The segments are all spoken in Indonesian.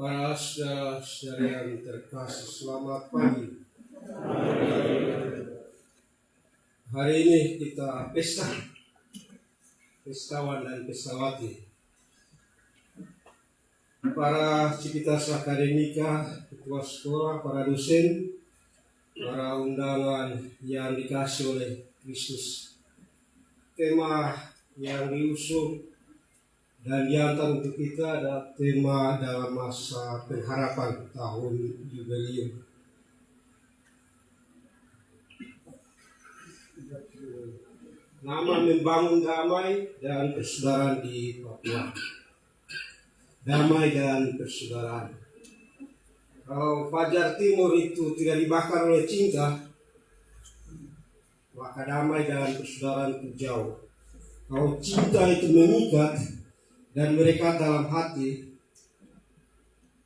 Para saudara-saudara yang terkasih, selamat pagi. Hari ini kita pestawan dan pestawati. Para civitas akademika, ketua sekolah, para dosen, para undangan yang dikasih oleh Kristus. Tema yang diusung dan diantar untuk kita adalah tema dalam masa pengharapan tahun Jubileum. Nama membangun damai dan persaudaraan di Papua. Damai dan persaudaraan. Kalau Fajar Timur itu tidak dibakar oleh cinta, maka damai dan persaudaraan itu jauh. Kalau cinta itu mengikat dan mereka dalam hati,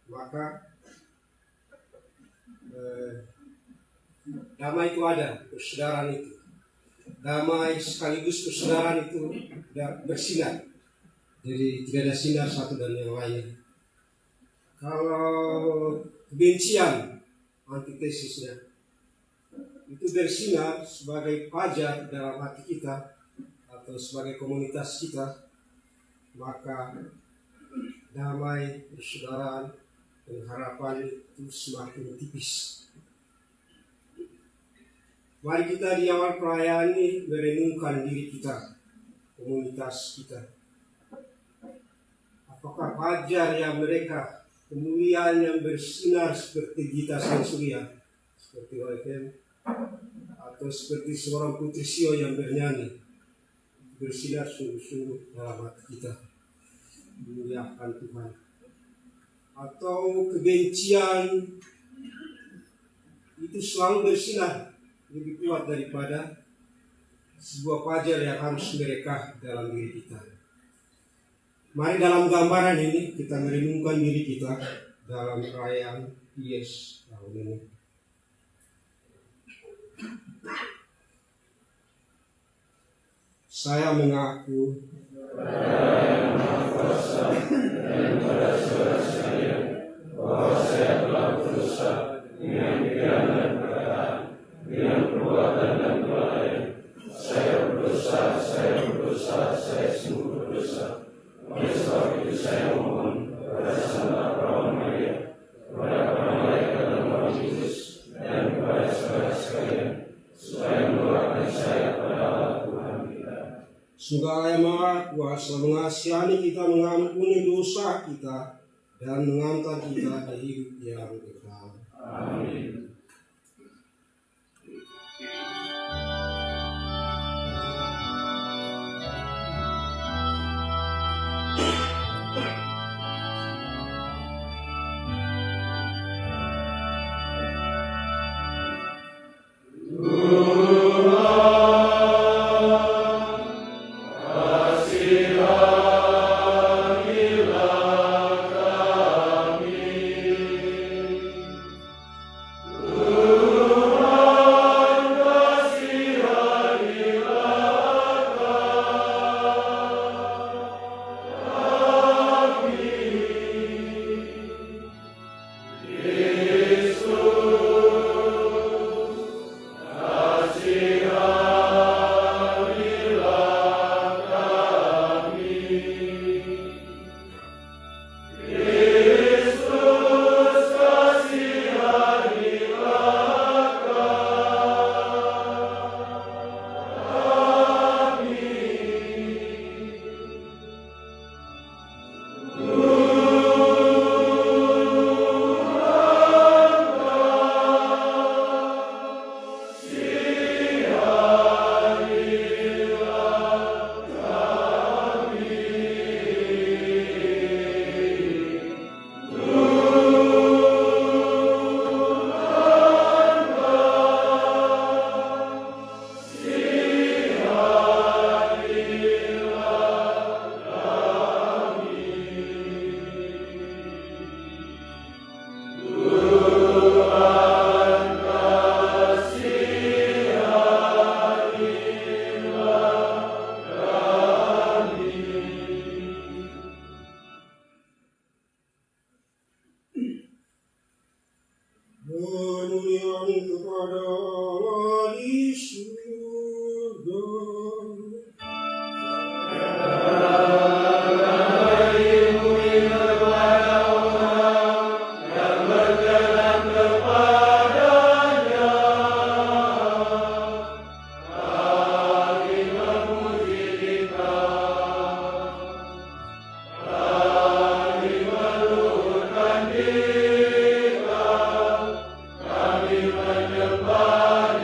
maka damai itu ada, persaudaraan itu. Damai sekaligus persaudaraan itu bersinar. Jadi tidak ada sinar satu dan yang lain. Kalau kebencian, antitesisnya, itu bersinar sebagai fajar dalam hati kita atau sebagai komunitas kita, maka damai, persaudaraan, dan harapan itu semakin tipis. Mari kita di awal perayaan ini merenungkan diri kita, komunitas kita. Apakah fajar yang mereka, kemuliaan yang bersinar seperti gita sang surya, seperti OFM, atau seperti seorang putri Sio yang bernyanyi, bersinar sungguh-sungguh dalam hati kita, memuliakan Tuhan. Atau kebencian itu selalu bersinar lebih kuat daripada sebuah fajar yang harus mereka dalam diri kita. Mari dalam gambaran ini kita merenungkan diri kita dalam perayaan Yes tahun ini. Saya mengaku bahwa saya telah berusaha dengan pikiran dan perkataan, dengan perbuatan dan kelalaian. Saya berdosa, saya sungguh berdosa. Oleh sebab itu saya mohon kepada Santa Perawan Maria, kepada para malaikat dan Roh Kudus, dan kepada saudara sekalian, supaya mendoakan saya pada Allah Tuhan kita. Semoga Allah yang Maha Kuasa mengasihani kita, mengampuni dosa kita, dan mengantar kita di hidup yang kekal. Amin. Kami menyembah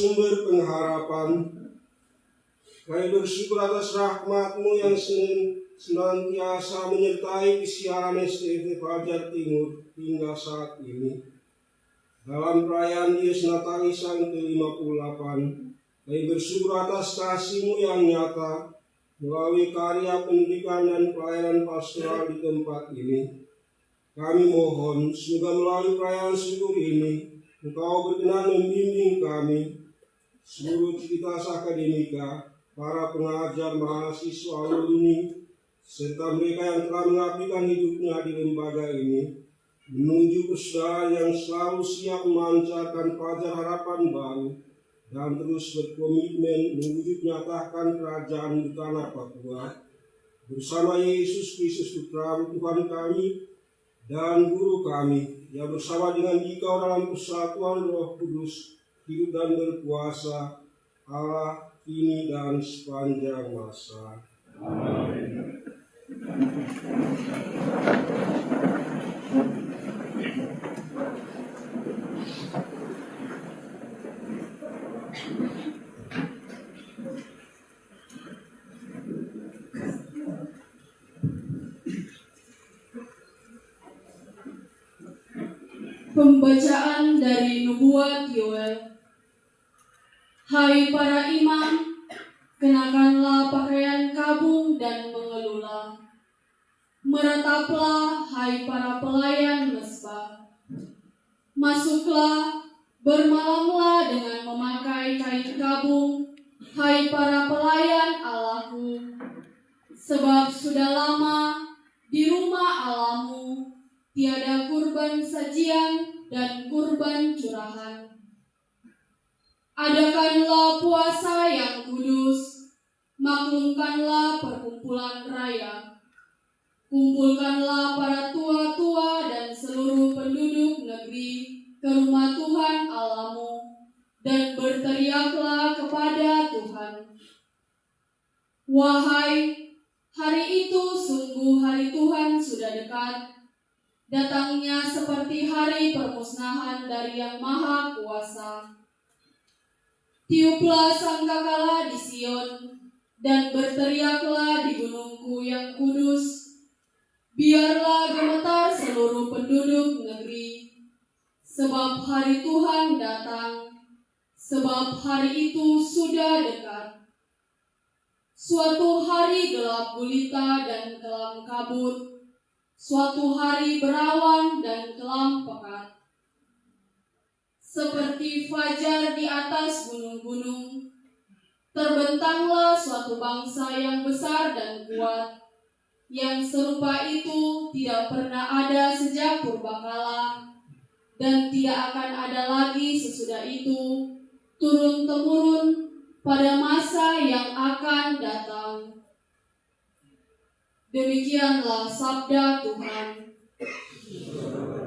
sumber pengharapan. Kami bersyukur atas rahmat-Mu yang senantiasa menyertai siaran STV Fajar Timur hingga saat ini. Dalam perayaan Dies Natalis yang ke-58, kami bersyukur atas kasih-Mu yang nyata melalui karya pendidikan dan pelayanan pastoral di tempat ini. Kami mohon semoga melalui perayaan syukur ini Engkau berkenan membimbing kami, seluruh civitas akademika, para pengajar, mahasiswa, alumni, serta mereka yang telah mengabdikan hidupnya di lembaga ini, menuju kesudahan yang selalu siap memancarkan fajar harapan baru dan terus berkomitmen mewujud nyatakan kerajaan di tanah Papua. Bersama Yesus Kristus Putra Tuhan kami dan Guru kami, yang bersama dengan Dikau dalam persatuan Roh Kudus, hidup dan berkuasa, Allah kini dan sepanjang masa. Amin. Pembacaan dari Nubuat Yoel. Hai para imam, kenakanlah pakaian kabung dan mengelulah. Merataplah, hai para pelayan mesbah. Masuklah, bermalamlah dengan memakai kain kabung, hai para pelayan Allahku. Sebab sudah lama di rumah Allahmu tiada kurban sajian dan kurban curahan. Adakanlah puasa yang kudus, maklumkanlah perkumpulan raya. Kumpulkanlah para tua-tua dan seluruh penduduk negeri ke rumah Tuhan Allahmu, dan berteriaklah kepada Tuhan. Wahai, hari itu sungguh hari Tuhan sudah dekat. Datangnya seperti hari permusnahan dari Yang Maha Kuasa. Tiuplah sangkakala di Sion, dan berteriaklah di gunungku yang kudus. Biarlah gemetar seluruh penduduk negeri, sebab hari Tuhan datang, sebab hari itu sudah dekat. Suatu hari gelap gulita dan kelam kabut, suatu hari berawan dan kelam pekat. Seperti fajar di atas gunung-gunung, terbentanglah suatu bangsa yang besar dan kuat, yang serupa itu tidak pernah ada sejak purbakala, dan tidak akan ada lagi sesudah itu, turun-temurun pada masa yang akan datang. Demikianlah sabda Tuhan. Amin.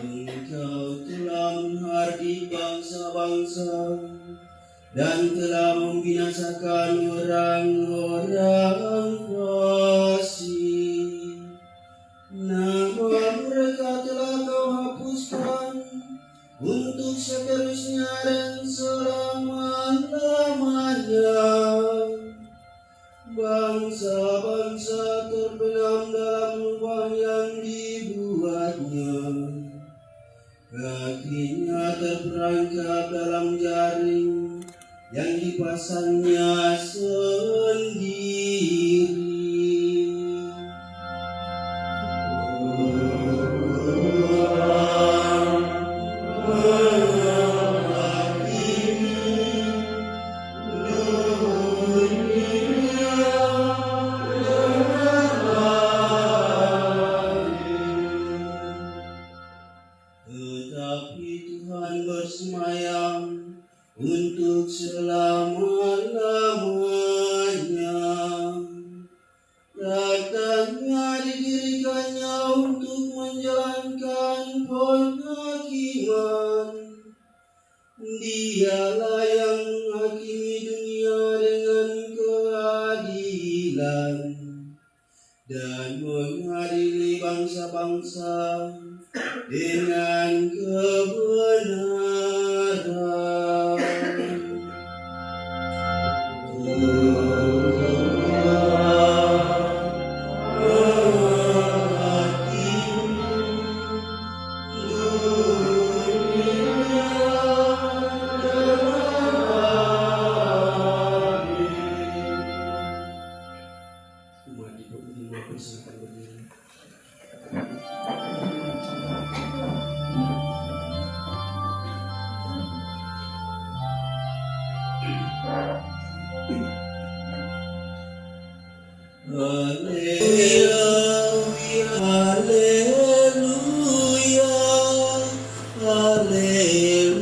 Engkau telah menghardik bangsa-bangsa dan telah membinasakan orang-orang fasik. Nama mereka telah kau hapuskan untuk seterusnya dan selama-lamanya. Bangsa-bangsa terbenam dalam lubang yang dibuatnya. Kakinya terperangkap dalam jaring yang dipasangnya sendiri. Tetapi Tuhan bersemayam untuk selama-lamanya. Tahtanya didirikannya untuk menjalankan penghakiman. Dialah yang menghakimi dunia dengan keadilan dan mengadili bangsa-bangsa dengan kebenaran. Umat dipersilakan berdiri. Haleluya, haleluya, haleluya.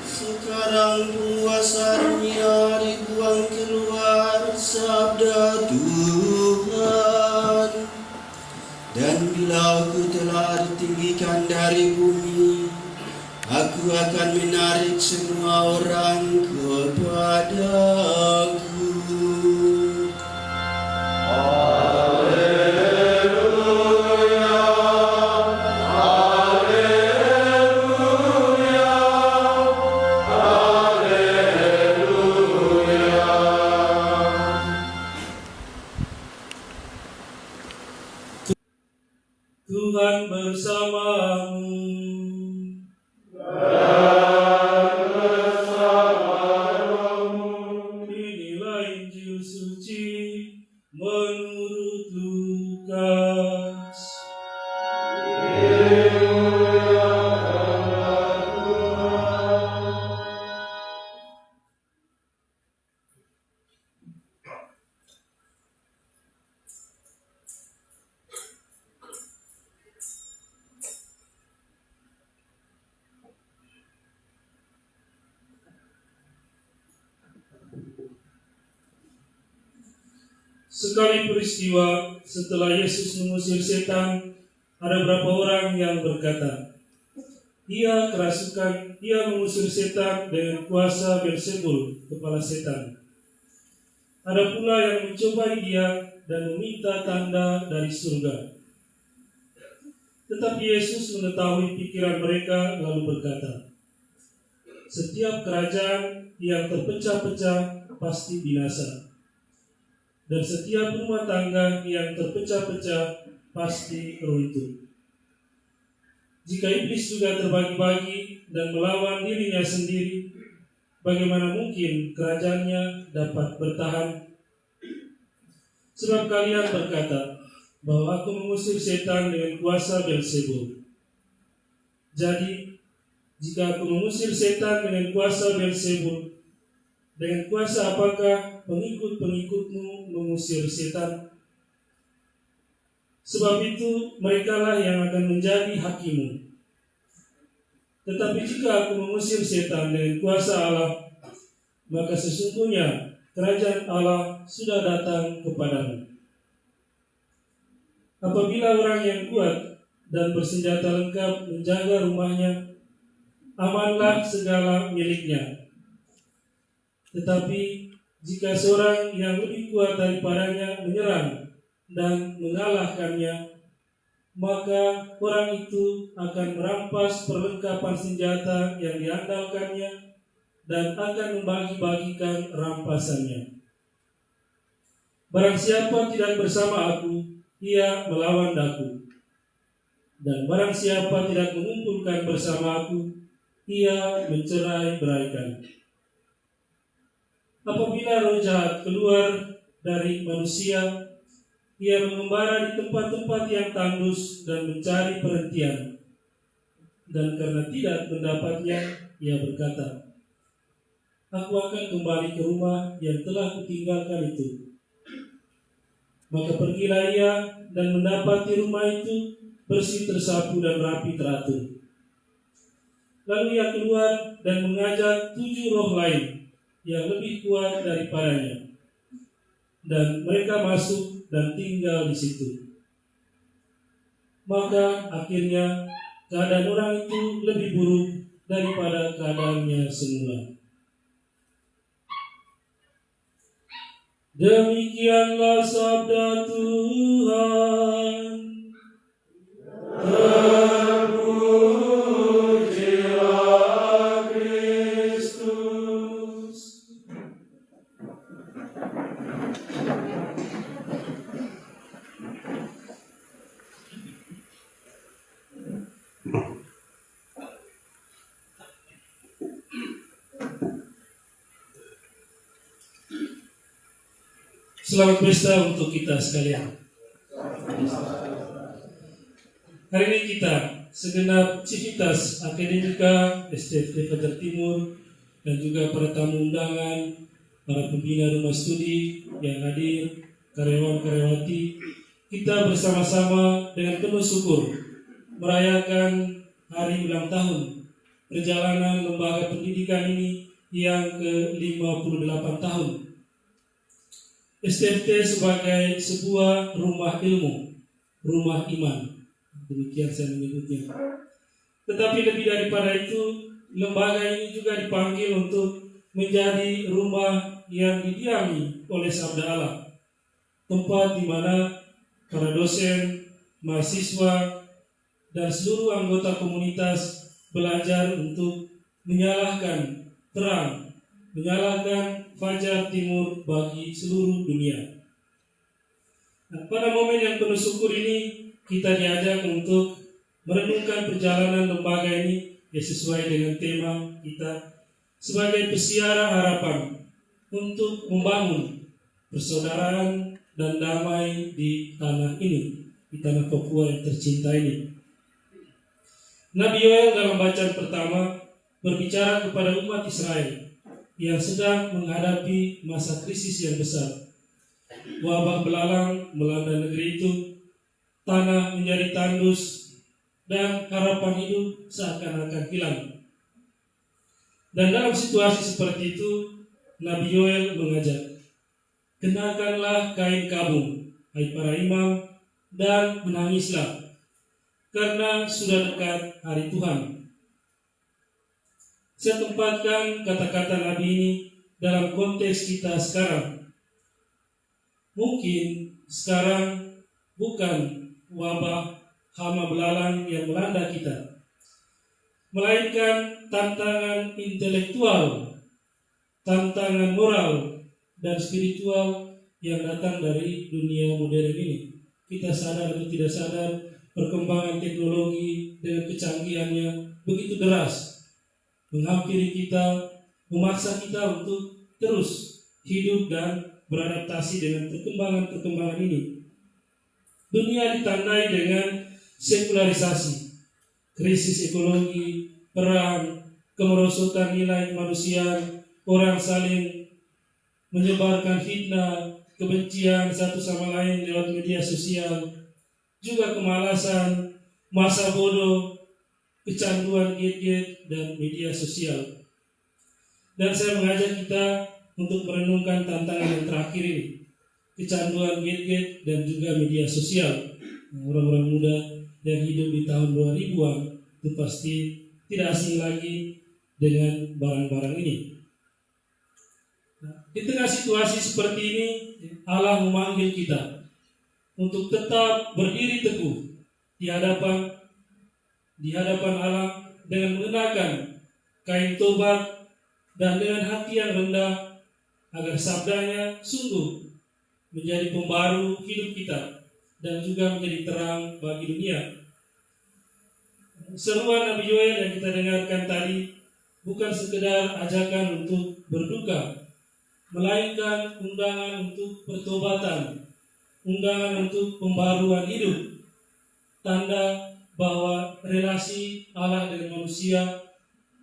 Sekarang puasannya dibuang keluar sabda Tuhan. Dan bila aku telah ditinggikan dari bumi, aku akan menarik semua orang kepadaku. Tuhan bersamamu. Inilah Injil suci menurut Lukas. Sekali peristiwa setelah Yesus mengusir setan, ada beberapa orang yang berkata, "Ia kerasukan, ia mengusir setan dengan kuasa Beelzebul, kepala setan." Ada pula yang mencobai dia dan meminta tanda dari surga. Tetapi Yesus mengetahui pikiran mereka lalu berkata, "Setiap kerajaan yang terpecah-pecah pasti binasa. Dan setiap rumah tangga yang terpecah-pecah pasti runtuh. Jika iblis juga terbagi-bagi dan melawan dirinya sendiri, bagaimana mungkin kerajaannya dapat bertahan? Sebab kalian berkata bahwa aku mengusir setan dengan kuasa Beelzebul. Jadi, jika aku mengusir setan dengan kuasa Beelzebul, dengan kuasa apakah pengikut-pengikutmu mengusir setan? Sebab itu merekalah yang akan menjadi hakimu. Tetapi jika aku mengusir setan dengan kuasa Allah, maka sesungguhnya kerajaan Allah sudah datang kepadamu. Apabila orang yang kuat dan bersenjata lengkap menjaga rumahnya, amanlah segala miliknya. Tetapi jika seorang yang lebih kuat daripadanya menyerang dan mengalahkannya, maka orang itu akan merampas perlengkapan senjata yang diandalkannya dan akan membagi-bagikan rampasannya. Barang siapa tidak bersama aku, ia melawan aku. Dan barang siapa tidak mengumpulkan bersama aku, ia mencerai-beraikan. Apabila roh jahat keluar dari manusia, ia mengembara di tempat-tempat yang tandus dan mencari perhentian. Dan karena tidak mendapatnya, ia berkata, aku akan kembali ke rumah yang telah kutinggalkan itu. Maka pergilah ia dan mendapati rumah itu bersih tersapu dan rapi teratur. Lalu ia keluar dan mengajak 7 roh lain yang lebih kuat daripadanya. Dan mereka masuk dan tinggal di situ. Maka akhirnya keadaan orang itu lebih buruk daripada keadaannya semula. Demikianlah sabda Tuhan. Terpujilah Kristus. Selamat pesta untuk kita sekalian. Hari ini kita segenap Civitas Akademika STFT Fajar Timur dan juga para tamu undangan, para pembina rumah studi yang hadir, karyawan-karyawati, kita bersama-sama dengan penuh syukur merayakan hari ulang tahun perjalanan lembaga pendidikan ini yang ke-58 tahun. STFT sebagai sebuah rumah ilmu, rumah iman, demikian saya menyebutnya. Tetapi lebih daripada itu, lembaga ini juga dipanggil untuk menjadi rumah yang didiami oleh sabda Allah, tempat di mana para dosen, mahasiswa, dan seluruh anggota komunitas belajar untuk menyalakan terang, menyalakan fajar timur bagi seluruh dunia. Nah, pada momen yang penuh syukur ini, kita diajak untuk merenungkan perjalanan lembaga ini yang sesuai dengan tema kita sebagai pesiara harapan untuk membangun persaudaraan dan damai di tanah ini, di tanah Papua yang tercinta ini. Nabi Yoel dalam bacaan pertama berbicara kepada umat Israel yang sedang menghadapi masa krisis yang besar. Wabah belalang melanda negeri itu, tanah menjadi tandus, dan harapan hidup seakan-akan hilang. Dan dalam situasi seperti itu, Nabi Yoel mengajak, kenakanlah kain kabung, hai para imam, dan menangislah, karena sudah dekat hari Tuhan. Saya tempatkan kata-kata Nabi ini dalam konteks kita sekarang. Mungkin sekarang bukan wabah hama belalang yang melanda kita, melainkan tantangan intelektual, tantangan moral, dan spiritual yang datang dari dunia modern ini. Kita sadar atau tidak sadar, perkembangan teknologi dengan kecanggihannya begitu deras menghampiri kita, memaksa kita untuk terus hidup dan beradaptasi dengan perkembangan-perkembangan ini. Dunia ditandai dengan sekularisasi, krisis ekologi, perang, kemerosotan nilai kemanusiaan, orang saling menyebarkan fitnah, kebencian satu sama lain lewat media sosial, juga kemalasan, masa bodoh, kecanduan gadget dan media sosial. Dan saya mengajak kita untuk merenungkan tantangan yang terakhir ini, kecanduan gadget dan juga media sosial. Orang-orang muda yang hidup di tahun 2000-an itu pasti tidak asing lagi dengan barang-barang ini. Di tengah situasi seperti ini, Allah memanggil kita untuk tetap berdiri teguh di hadapan Allah dengan mengenakan kain tobat dan dengan hati yang rendah, agar sabdanya sungguh menjadi pembaru hidup kita dan juga menjadi terang bagi dunia. Seruan Nabi Yoel yang kita dengarkan tadi bukan sekedar ajakan untuk berduka, melainkan undangan untuk pertobatan, undangan untuk pembaruan hidup, tanda bahwa relasi Allah dengan manusia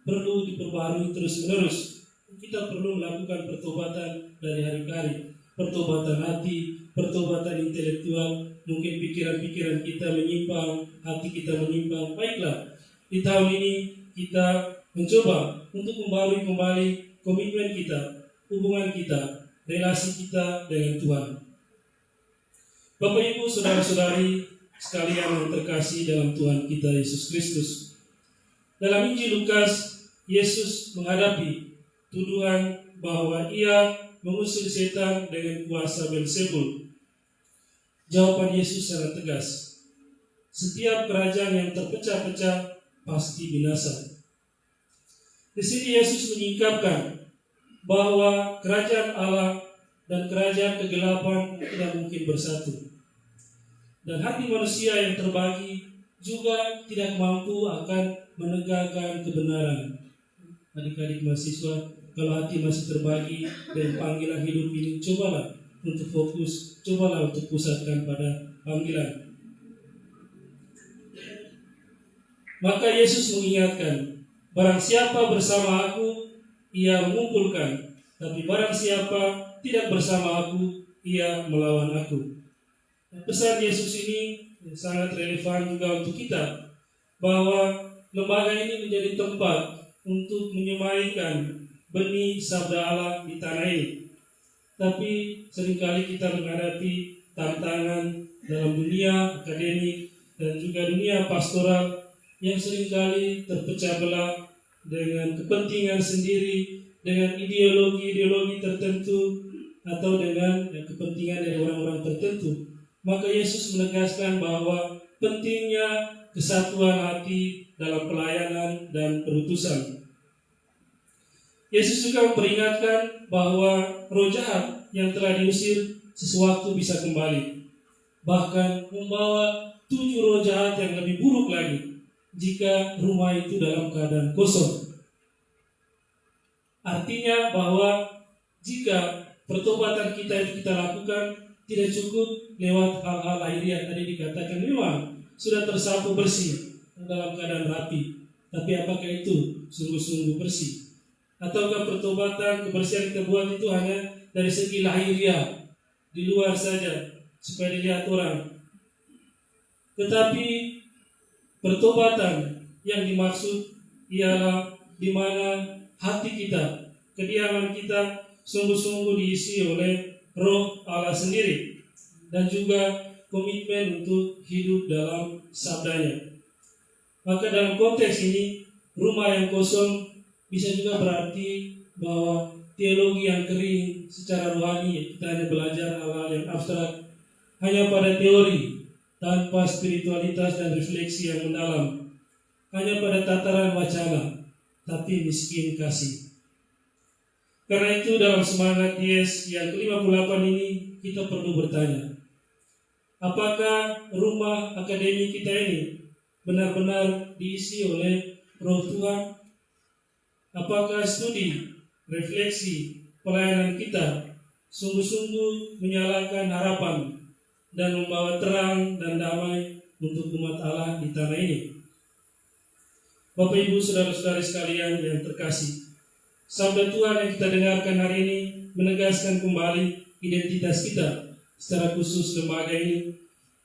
perlu diperbarui terus-menerus. Kita perlu melakukan pertobatan dari hari ke hari, pertobatan hati, pertobatan intelektual. Mungkin pikiran-pikiran kita menyimpang, hati kita menyimpang. Baiklah, di tahun ini kita mencoba untuk membarui kembali komitmen kita, hubungan kita, relasi kita dengan Tuhan. Bapak Ibu, saudara-saudari sekalian yang terkasih dalam Tuhan kita Yesus Kristus, dalam Injil Lukas, Yesus menghadapi tuduhan bahwa ia mengusir setan dengan kuasa Beelzebul. Jawaban Yesus sangat tegas. Setiap kerajaan yang terpecah-pecah pasti binasa. Di sini Yesus menyingkapkan bahwa kerajaan Allah dan kerajaan kegelapan tidak mungkin bersatu. Dan hati manusia yang terbagi juga tidak mampu akan menegakkan kebenaran. Adik-adik mahasiswa, kalau hati masih terbagi dan panggilan hidup ini, cobalah untuk fokus, cobalah untuk pusatkan pada panggilan. Maka Yesus mengingatkan, barang siapa bersama aku, ia mengumpulkan, tapi barang siapa tidak bersama aku, ia melawan aku. Pesan Yesus ini sangat relevan juga untuk kita, bahwa lembaga ini menjadi tempat untuk menyemaikan benih sabda Allah di tanah ini. Tapi seringkali kita menghadapi tantangan dalam dunia akademik dan juga dunia pastoral yang seringkali terpecah belah dengan kepentingan sendiri, dengan ideologi-ideologi tertentu, atau dengan kepentingan dari orang-orang tertentu. Maka Yesus menegaskan bahwa pentingnya kesatuan hati dalam pelayanan dan perutusan. Yesus juga memperingatkan bahwa roh jahat yang telah diusir sesuatu bisa kembali, bahkan membawa 7 roh jahat yang lebih buruk lagi jika rumah itu dalam keadaan kosong. Artinya bahwa jika pertobatan kita itu kita lakukan, tidak cukup lewat hal-hal lahiriah. Tadi dikatakan memang sudah tersapu bersih dalam keadaan rapi, tapi apakah itu sungguh-sungguh bersih? Ataukah pertobatan, kebersihan kita buat itu hanya dari segi lahiriah, di luar saja, supaya dilihat orang? Tetapi pertobatan yang dimaksud ialah di mana hati kita, kediaman kita sungguh-sungguh diisi oleh Roh Allah sendiri, dan juga komitmen untuk hidup dalam sabdanya. Maka dalam konteks ini, rumah yang kosong bisa juga berarti bahwa teologi yang kering secara rohani, kita hanya belajar hal-hal yang abstrak, hanya pada teori, tanpa spiritualitas dan refleksi yang mendalam, hanya pada tataran wacana, tapi miskin kasih. Karena itu dalam semangat Yes yang ke-58 ini, kita perlu bertanya, apakah rumah akademi kita ini benar-benar diisi oleh Roh Tuhan? Apakah studi, refleksi, pelayanan kita sungguh-sungguh menyalakan harapan dan membawa terang dan damai untuk umat Allah di tanah ini? Bapak Ibu saudara-saudari sekalian yang terkasih, sabda Tuhan yang kita dengarkan hari ini menegaskan kembali identitas kita, secara khusus lembaga ini,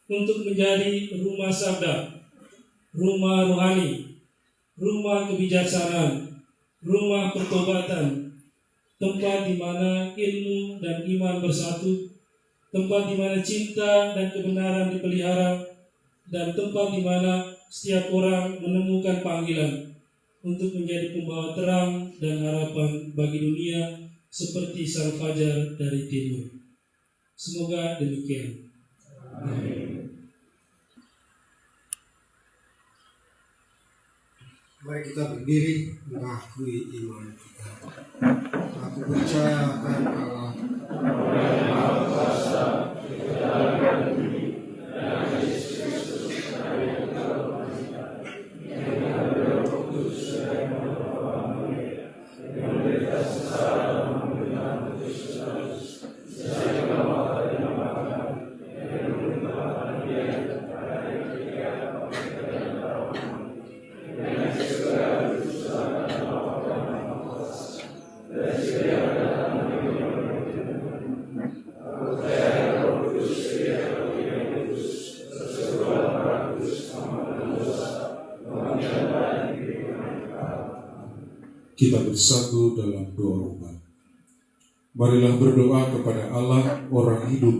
untuk menjadi rumah sabda, rumah rohani, rumah kebijaksanaan, rumah pertobatan, tempat di mana ilmu dan iman bersatu, tempat di mana cinta dan kebenaran dipelihara, dan tempat di mana setiap orang menemukan panggilan untuk menjadi pembawa terang dan harapan bagi dunia seperti sang fajar dari timur. Semoga demikian. Mari kita berdiri mengakui iman kita. Aku percaya akan Allah, Kita bersatu dalam doa umat. Marilah berdoa kepada Allah orang hidup,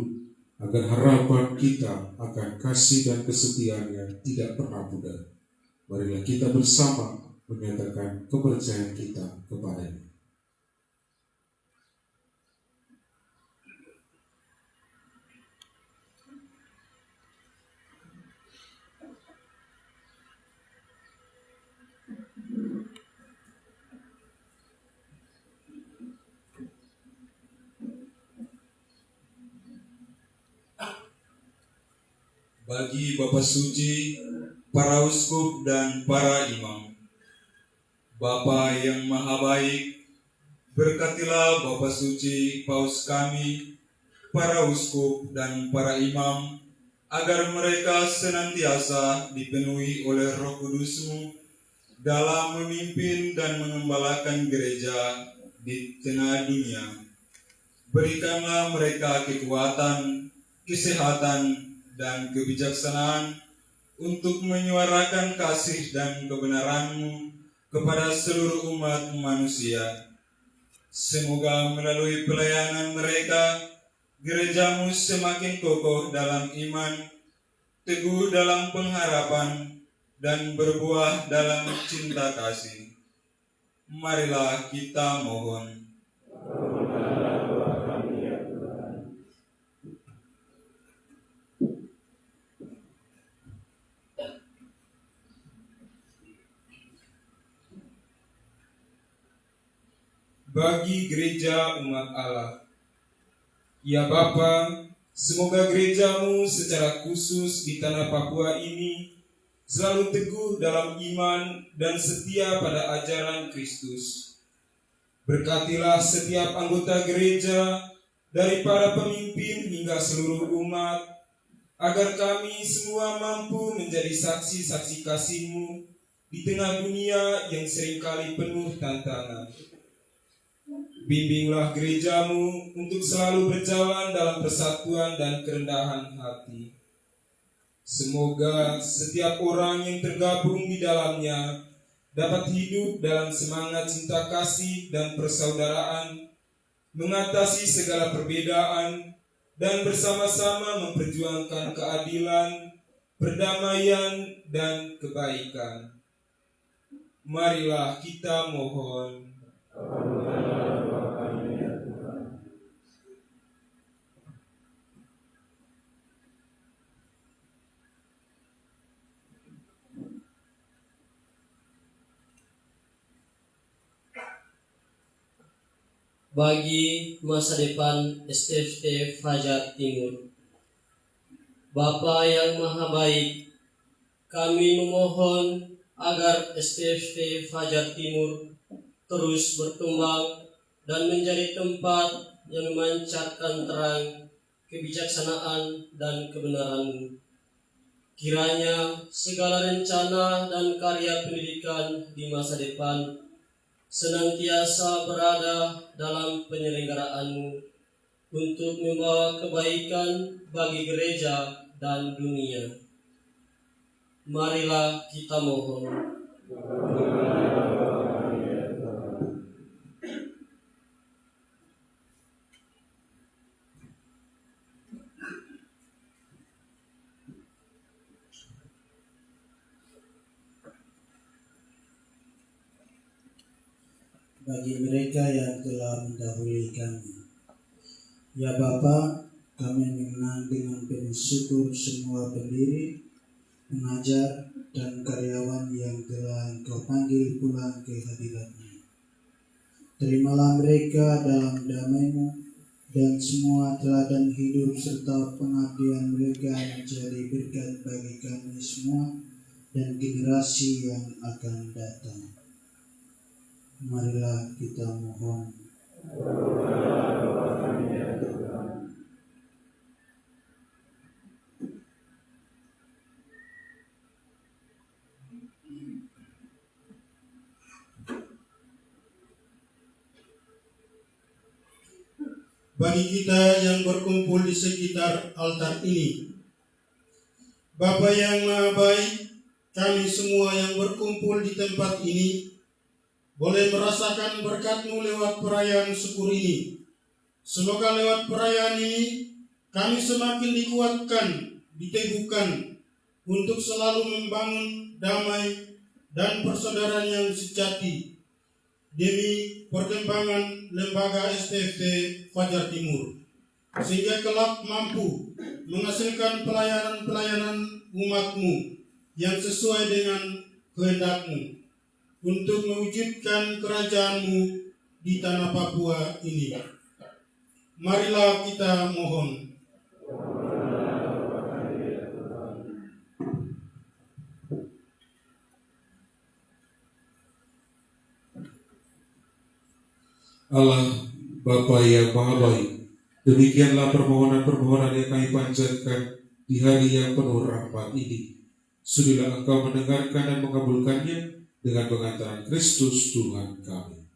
agar harapan kita akan kasih dan kesetiaannya tidak pernah pudar. Marilah kita bersama menyatakan kepercayaan kita kepadanya. Bagi Bapak Suci, para uskup dan para imam, Bapa yang Maha Baik, berkatilah Bapak Suci Paus kami, para uskup dan para imam, agar mereka senantiasa dipenuhi oleh Roh Kudus-Mu dalam memimpin dan mengembalakan gereja di tengah dunia. Berikanlah mereka kekuatan, kesehatan, dan kebijaksanaan untuk menyuarakan kasih dan kebenaran-Mu kepada seluruh umat manusia. Semoga melalui pelayanan mereka, gereja-Mu semakin kokoh dalam iman, teguh dalam pengharapan, dan berbuah dalam cinta kasih. Marilah kita mohon. Bagi gereja umat Allah, ya Bapa, semoga gereja-Mu secara khusus di tanah Papua ini selalu teguh dalam iman dan setia pada ajaran Kristus. Berkatilah setiap anggota gereja, dari para pemimpin hingga seluruh umat, agar kami semua mampu menjadi saksi-saksi kasih-Mu di tengah dunia yang seringkali penuh tantangan. Bimbinglah gereja-Mu untuk selalu berjalan dalam persatuan dan kerendahan hati. Semoga setiap orang yang tergabung di dalamnya dapat hidup dalam semangat cinta kasih dan persaudaraan, mengatasi segala perbedaan, dan bersama-sama memperjuangkan keadilan, perdamaian, dan kebaikan. Marilah kita mohon. Bagi masa depan STFT Fajar Timur, Bapa yang Maha Baik, kami memohon agar STFT Fajar Timur terus berkembang dan menjadi tempat yang memancarkan terang, kebijaksanaan, dan kebenaran-Mu. Kiranya segala rencana dan karya pendidikan di masa depan senantiasa berada dalam penyelenggaraan-Mu untuk membawa kebaikan bagi gereja dan dunia. Marilah kita mohon. Bagi mereka yang telah mendahului kami, ya Bapa, kami mengenang dengan penuh syukur semua pendiri, pengajar, dan karyawan yang telah Engkau panggil pulang ke hadirat-Mu. Terimalah mereka dalam damai-Mu, dan semua teladan hidup serta pengabdian mereka menjadi berkat bagi kami semua dan generasi yang akan datang. Marilah kita mohon. Bagi kita yang berkumpul di sekitar altar ini, Bapa yang Maha Baik, kami semua yang berkumpul di tempat ini boleh merasakan berkat-Mu lewat perayaan syukur ini. Semoga lewat perayaan ini kami semakin dikuatkan, diteguhkan untuk selalu membangun damai dan persaudaraan yang sejati demi perkembangan lembaga STFT Fajar Timur, sehingga kelak mampu menghasilkan pelayanan-pelayanan umat-Mu yang sesuai dengan kehendak-Mu untuk mewujudkan kerajaan-Mu di tanah Papua ini. Marilah kita mohon. Allah, Bapa yang Maha Baik, demikianlah permohonan-permohonan yang kami panjatkan di hari yang penuh rahmat ini. Sudilah Engkau mendengarkan dan mengabulkannya dengan pengantaran Kristus Tuhan kami.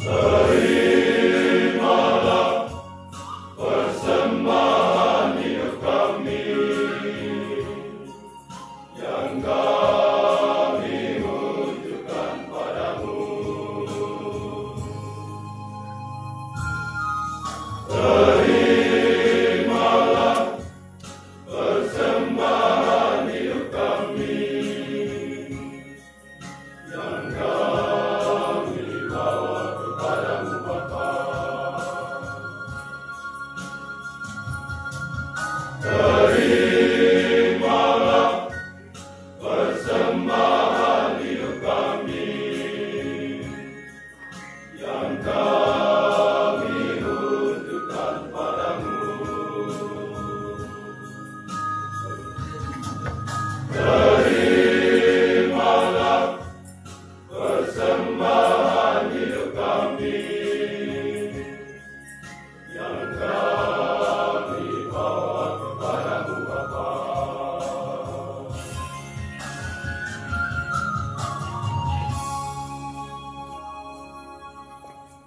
Terimalah terimalah persembahan hidup kami yang kami bawa kepadamu Bapa.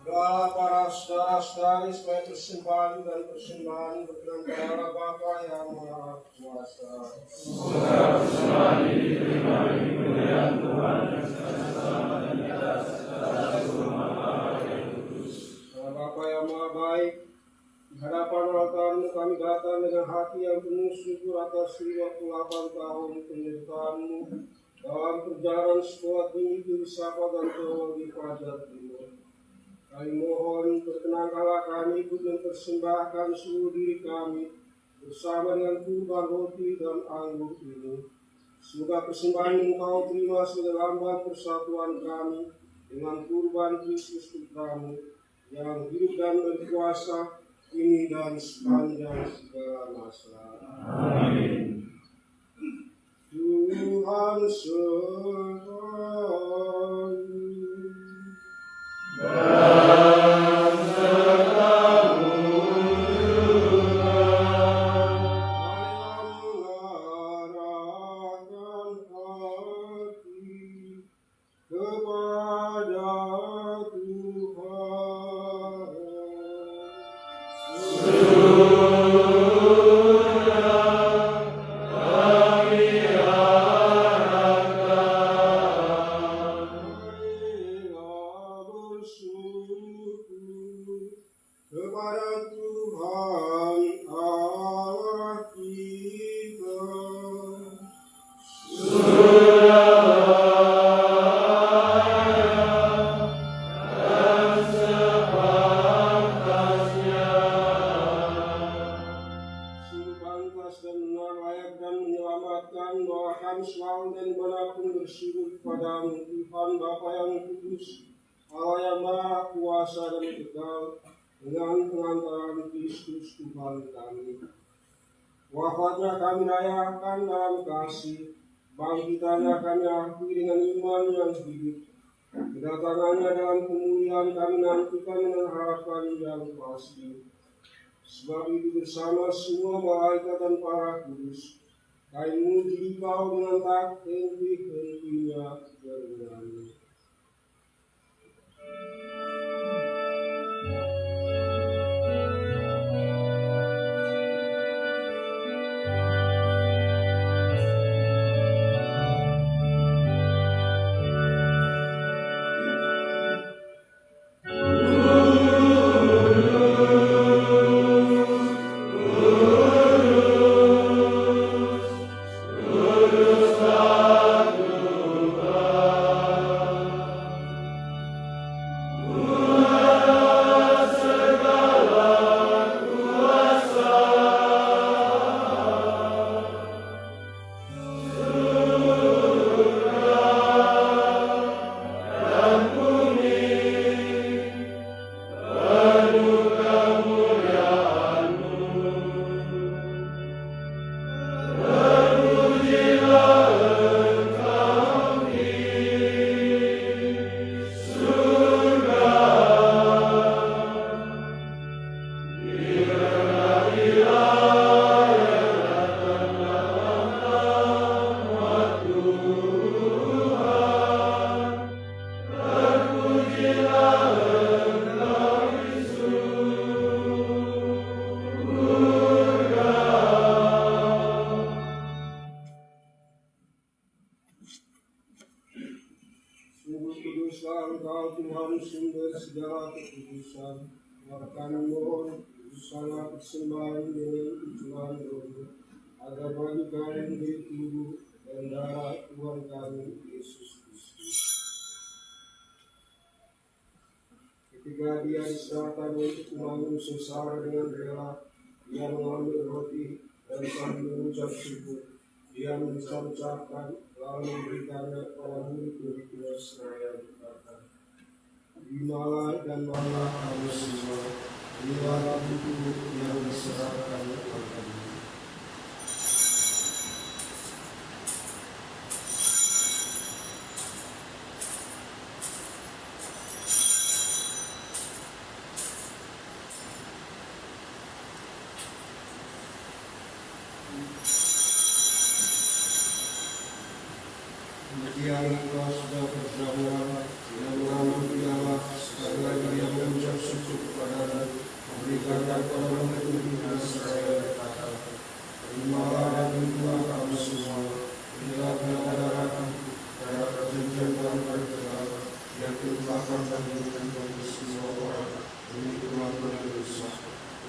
Doa para saudara-saudari supaya persembahan dan persembahan berkenan kepada Bapa yang Maha Kuasa. Semoga persembahan ini diterima bagi kemuliaan Tuhan yang sama dan di atas segala rumah yang kudus. Karena Bapa yang Maha Baik, di hadapan altar-Mu kami datang dengan hati yang penuh syukur atas 58 tahun penyertaan-Mu dalam perjalanan sekolah tinggi filsafat dan teologi Fajar Timur. Kami mohon perkenankanlah kami ikut mempersembahkan seluruh diri kami bersama dengan kurban roti dan anggur ini. Semoga persembahan Engkau terima sebagai lambang persatuan kami dengan kurban Kristus Putra-Mu yang hidup dan berkuasa ini dan sepanjang segala masa. Amin. Tuhan sertai. Dan serta-Mu juga. Marilah mengarahkan hati kepada Tuhan. Marilah bersyukur kepada Tuhan Allah kita. Sungguh pantas dan benar, layak dan menyelamatkan bahwa kami selalu dan dimanapun bersyukur kepadamu, Tuhan Bapa yang kudus, Allah yang Maha Kuasa dan kekal, dengan pengantaran Kristus Tuhan kami. Wafatnya kami rayakan dalam kasih, bangkitannya kami akui dengan iman yang hidup, kedatangannya dalam kemuliaan kami nantikan dengan harapan yang pasti. Sebab itu bersama semua malaikat dan para kudus, kami memuji Engkau dengan tak henti-hentinya bernyanyi. sumber segala kekudusan, maka kami mohon usaha persembahan dengan tujuan rohani, agar bagi kami menjadi tubuh dan darah Tuhan kami Yesus Kristus. Ketika dia diserahkan untuk menanggung sengsara dengan rela, dia mengambil roti dan sambil mengucap syukur, dia mengucapkan lalu memberikannya kepada murid-muridnya seraya berkata, "Terimalah dan makanlah kamu semua, inilah tubuhku yang diserahkan untukmu." Demikian engkau sudah bersama yang mengambil Allah segala yang mengucap suci kepada memberikan kepada kita seraya kata terimalah dan terimalah kami semua bila keadaan pada perjanjian baru berjalan yang telah bagi kami semua orang demi kemampuan dosa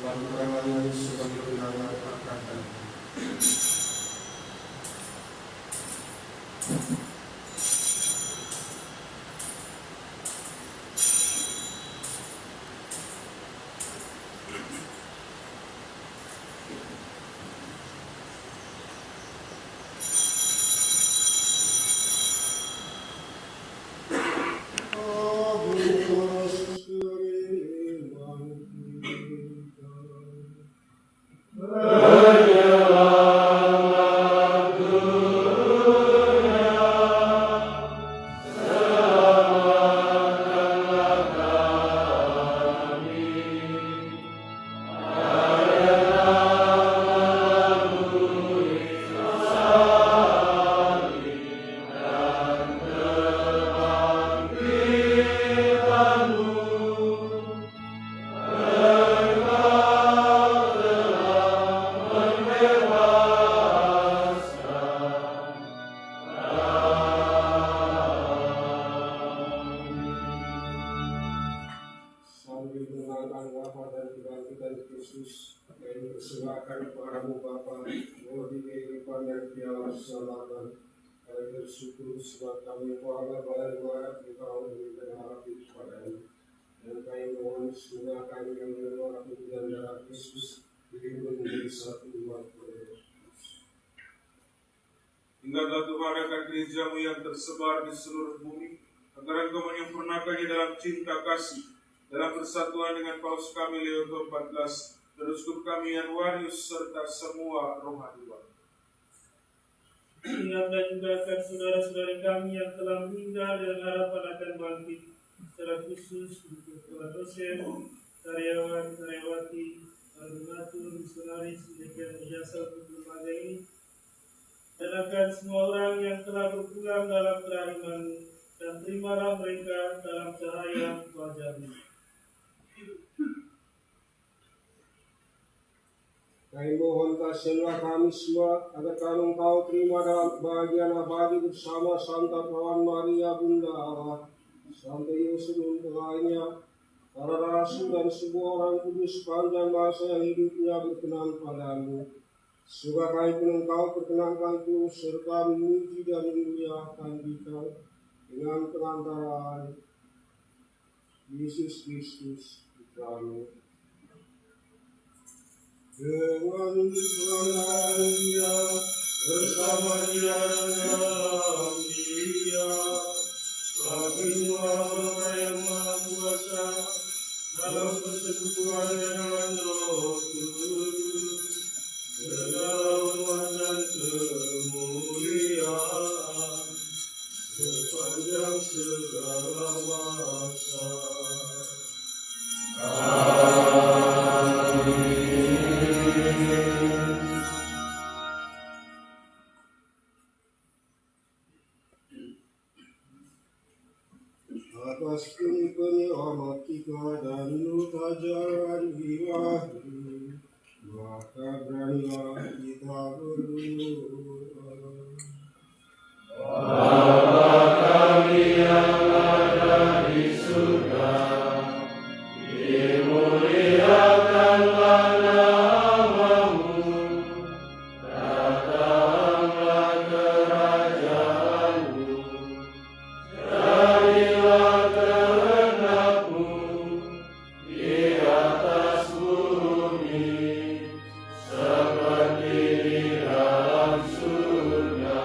lantaran yang sebagai benar akan bersyukur sebab kami keluarga baik-baik Engkau memberikan harapan kepada-Mu dan kami mohon semoga kami yang menerima dan darah Kristus dihimpun menjadi satu umat kepada Ingatlah Tuhan akan gereja-Mu yang tersebar di seluruh bumi, agar Engkau menyempurnakannya dalam cinta kasih, dalam persatuan dengan Paus kami Leo ke-14 dan uskup kami Januarius serta semua rohani. Ingatlah juga akan saudara-saudara kami yang telah meninggal dan harapan akan bangkit, secara khusus untuk para dosen, karyawan, karyawati, donatur, misionaris, demikian jasa untuk lembaga ini, dan akan semua orang yang telah berpulang dalam kerahiman-Mu, dan terimalah mereka dalam cahaya wajah-Mu. Kami mohon kasihanlah kami semua agar kami Engkau terima dalam bagian abadi bersama Santa Perawan Maria Bunda Allah, Santa Yesus dan lainnya, para rasul dan semua orang kudus sepanjang masa yang hidupnya berkenan padamu. Semoga kami pun Engkau perkenankan terus serta memuji dan memuliakan Engkau dengan perantaraan Yesus Kristus Putra-Mu. Dengan kebenaran Dia bersama Dia dalam Dia, berilah Bapa yang Maha Kuasa dalam persekutuan dengan Roh Kudus, segala hormat dan kemuliaan sepanjang segala masa. Atas penyelamat kita dan nurut ajaran ilahi, maka beranilah kita berdoa. Bapa kami yang ada di surga, dimuliakanlah nama-Mu, datanglah kerajaan-Mu, jadilah kehendak-Mu di atas bumi seperti di dalam surga.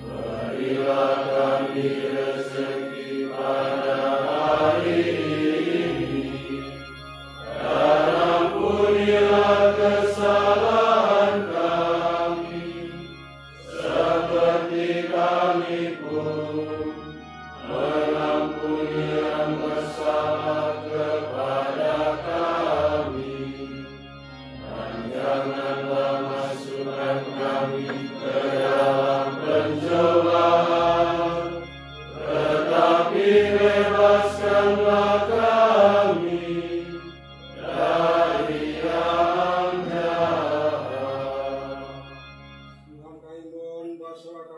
Berilah kami rezeki pada hari ini, dan ampunilah kesalahan kami, seperti kami pun mengampuni yang bersalah kepada kami. Dan janganlah masukkan kami ke dalam pencobaan,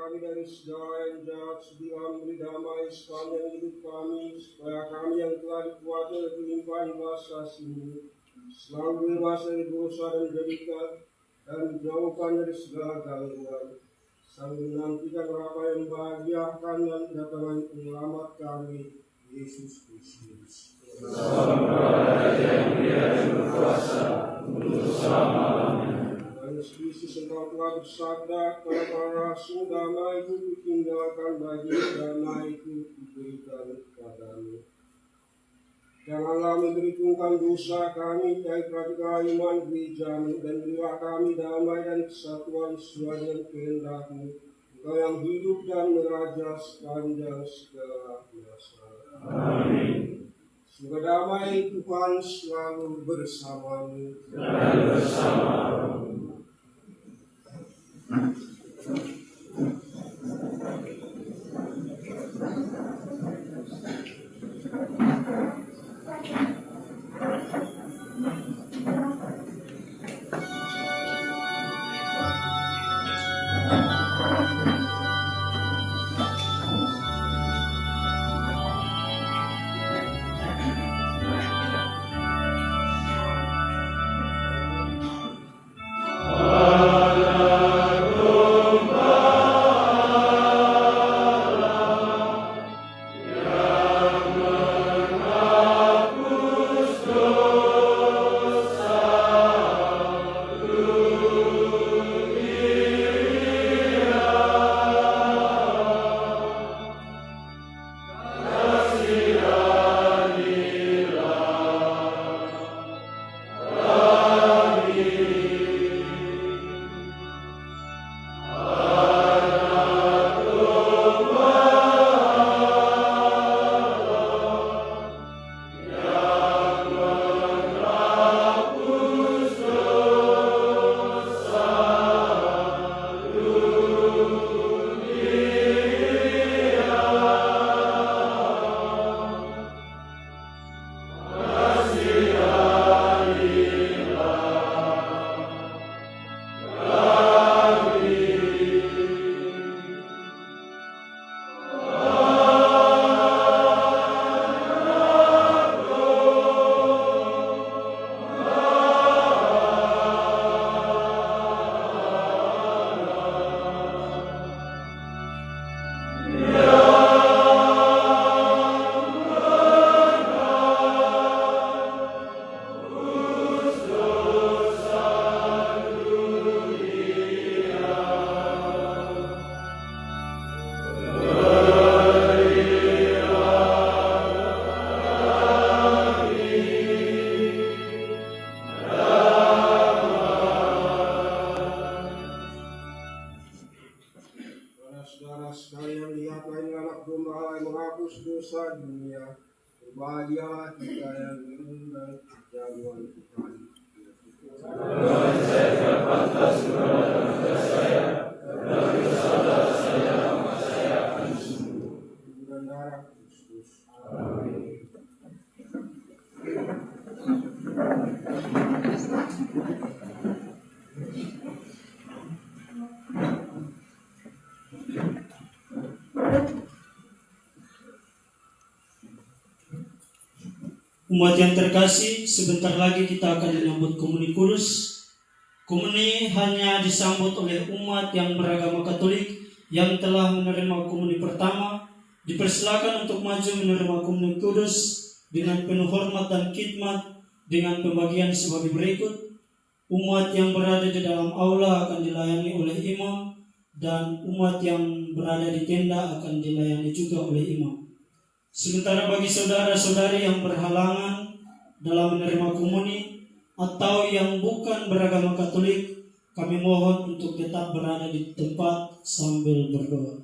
kami dari segala yang jahat, sedialah memberi damai sepanjang hidup kami, supaya kami yang telah dikuasai oleh kelimpahan kasih-Mu selalu bebas dari dosa dan jadikan dan dijauhkan dari segala gangguan, sambil menantikan harapan yang membahagiakan dan kedatangan penyelamat kami, Yesus Kristus. Yesus Engkau telah bersabda kepada para rasul, damai itu kutinggalkan bagi damai itu kuberikan kepadamu. Janganlah memperhitungkan dosa kami, baik perhatikan iman gerejamu, dan berilah kami damai dan kesatuan sesuai dengan kehendak-Mu, Engkau yang hidup dan meraja sepanjang segala masa. Amin. Semoga damai Tuhan selalu bersamamu. Dan bersama-Mu. Saudara sekalian, lihatlah ini anak domba yang menghapus dosa dunia. Berbahagialah kita yang mengundang jamuan Tuhan. Tuhan, saya tidak pantas kepada saya, tetapi saudara saya, maka saya akan sembuh. Dan darah Kristus. Amin. Umat yang terkasih, sebentar lagi kita akan menyambut Komuni Kudus. Komuni hanya disambut oleh umat yang beragama Katolik yang telah menerima komuni pertama. Dipersilakan untuk maju menerima Komuni Kudus dengan penuh hormat dan khidmat dengan pembagian sebagai berikut. Umat yang berada di dalam aula akan dilayani oleh imam, dan umat yang berada di tenda akan dilayani juga oleh imam. Sementara bagi saudara-saudari yang berhalangan dalam menerima komuni atau yang bukan beragama Katolik, kami mohon untuk tetap berada di tempat sambil berdoa.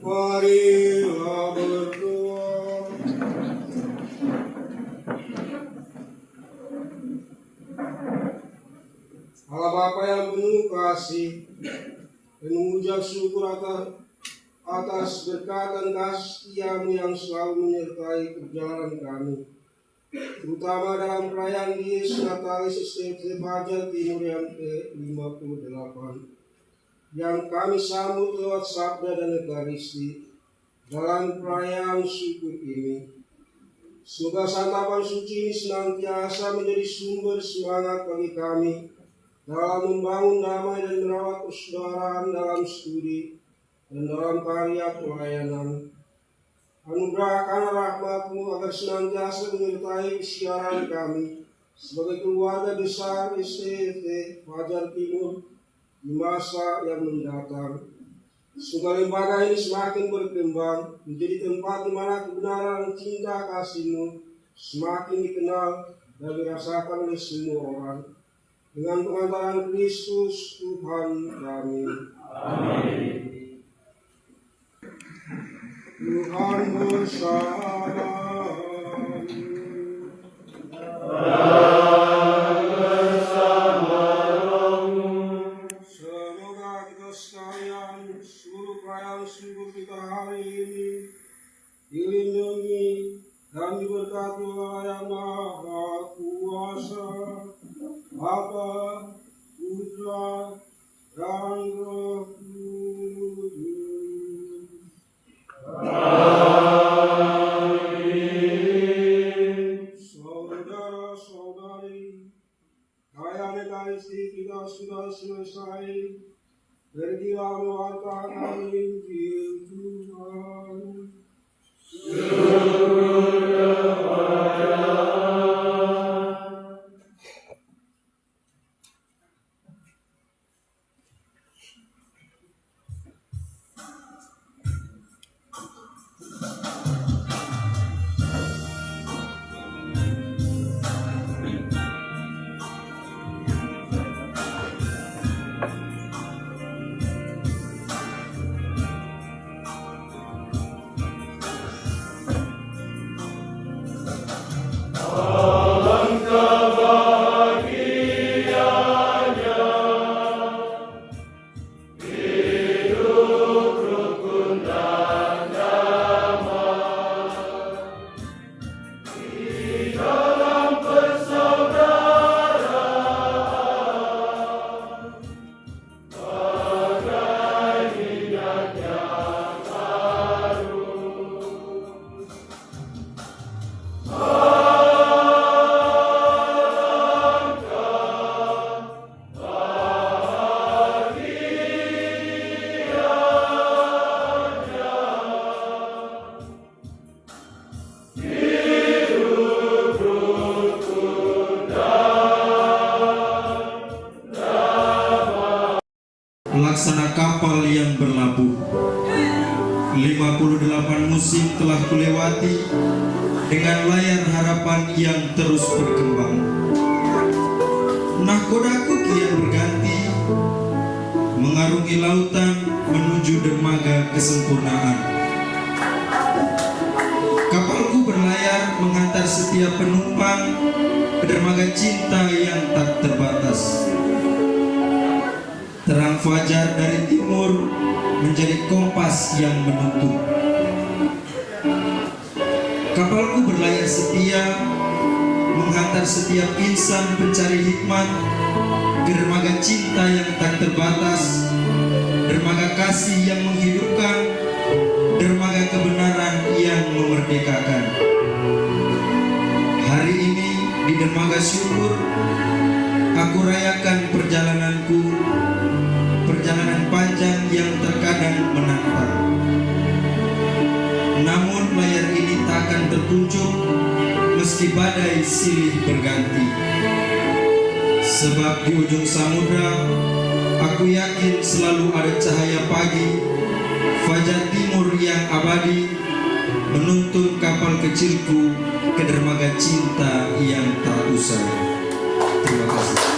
Marilah berdoa. Allah Bapa yang penuh kasih, mengucap syukur atas berkat dan kasih setiamu yang selalu menyertai perjalanan kami, terutama dalam perayaan Yesus Natalis STFC Fajar Timur yang ke-58, yang kami sambut lewat sabda dan ekaristi dalam perayaan syukur ini. Semoga santapan suci ini senantiasa menjadi sumber semangat bagi kami dalam membangun damai dan merawat persaudaraan dalam studi dan dalam karya pelayanan. Anugerahkan rahmat-Mu agar senantiasa menyertai siaran kami sebagai keluarga besar STFC Fajar Timur di masa yang mendatang. Semoga lembaga ini semakin berkembang menjadi tempat di mana kebenaran dan cinta kasih-Mu semakin dikenal dan dirasakan oleh semua orang. Dengan pengantaran Kristus Tuhan kami. Amin. Tuhan bersama. Semoga kita sekalian seluruh perayaan syukur kita hari ini dilindungi dan diberkati oleh Yang Maha Kuasa, Bapa, Putra, dan Roh Kudus. Saudara-saudari, perayaan Ekaristi kita sudah selesai. Pergilah mewartakan Injil Tuhan. pelaksana kapal yang berlabuh. 58 musim telah kulewati dengan layar harapan yang terus berkembang. Nahkodaku kian berganti, mengarungi lautan menuju dermaga kesempurnaan. Kapalku berlayar menghantar setiap penumpang ke dermaga cinta yang tak terbatas. Terang fajar dari timur menjadi kompas yang menuntun. Kapalku berlayar setia, menghantar setiap insan pencari hikmat ke dermaga cinta yang tak terbatas, dermaga kasih yang menghidupkan, dermaga kebenaran yang memerdekakan. Hari ini di dermaga syukur, aku rayakan perjalananku, perjalanan panjang yang terkadang menantang. Namun layar ini tak akan terkuncup meski badai silih berganti. Sebab di ujung samudra, aku yakin selalu ada cahaya pagi, fajar timur yang abadi, menuntun kapal kecilku ke dermaga cinta yang tak usai. Terima kasih.